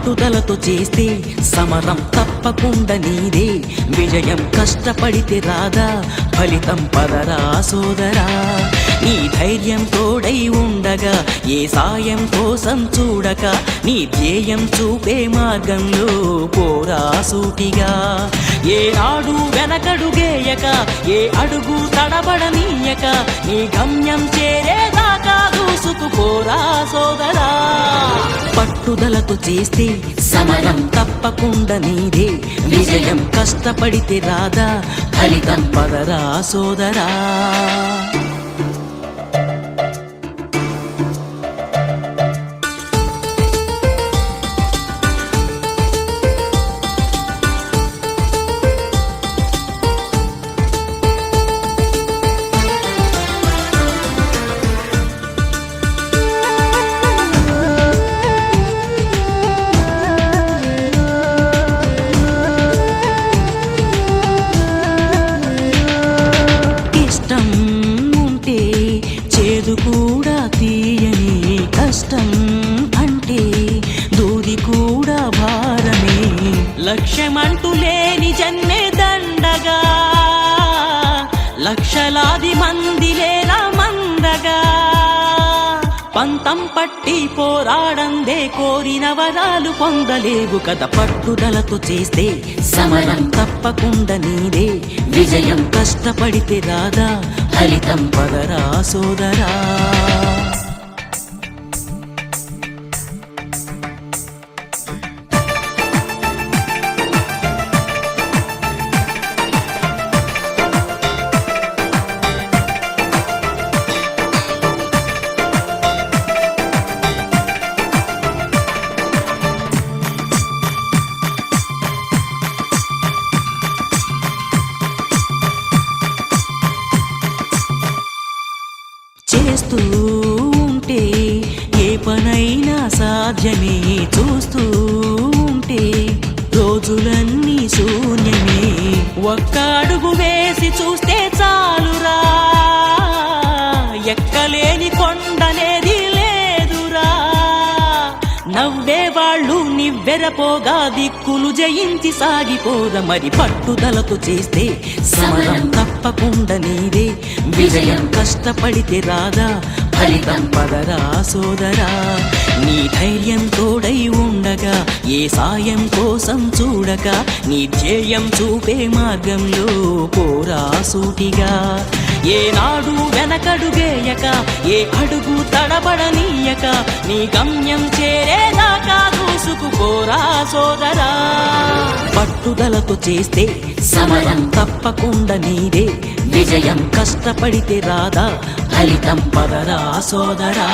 పట్టుదలతో చేస్తే సమరం తప్పకుండా నీదే, విజయం కష్టపడితే రాదా ఫలితం పదరా సోదరా. నీ ధైర్యం తోడై ఉండగా ఏ సాయం కోసం చూడక, నీ ధ్యేయం చూపే మార్గంలో పోరా సూటిగా. ఏ నాడు వెనకడుగేయక, ఏ అడుగు తడబడనీయక, నీ గమ్యం చేరేదాకా దూసుకుపోరా సోదరా. పట్టుదలతో చేస్తే సమరం తప్పకుండా నీదే, విజయం కష్టపడితే రాదా ఫలితం పదరా సోదరా. కూడా తీయని కష్టం అంటే దూది కూడా భారమే, లక్ష్యమంటూ లేని జన్మే దండగా, లక్షలాది మంది లేరా మందగా. పంతం పట్టి పోరాడందే కోరిన వరాలు పొందలేవు కదా. పట్టుదలతో చేస్తే సమరం తప్పకుండా నీదే, విజయం కష్టపడితే రాదా ఫలితం పదరా సోదరా. చేస్తూ ఉంటే ఏ పనైనా సాధ్యమే, చూస్తూ ఉంటే రోజులన్నీ శూన్యమే. ఒక్క అడుగు వేసి చూస్తే చాలురా, ఎక్కలేని కొండనేది లేదురా. నవ్వేవాళ్ళు నివ్వెరపోగా దిక్కులు జయించి సాగిపోరా. మరి పట్టుదలతో చేస్తే సమరం తప్పకుండా నీదే, విజయం కష్టపడితే రాదా ఫలితం పదరా సోదరా. నీ ధైర్యం తోడై ఉండగా ఏ సాయం కోసం చూడక, నీ ధ్యేయం చూపే మార్గంలో పోరా సూటిగా. ఏ నాడు వెనకడుగేయక, ఏ అడుగు తడబడనీయక, నీ గమ్యం చేరేదాకా దూసుకుపోరా సోదరా. పట్టుదలతో చేస్తే సమరం తప్పకుండా నీదే, విజయం కష్టపడితే రాదా ఫలితం పదరా సోదరా.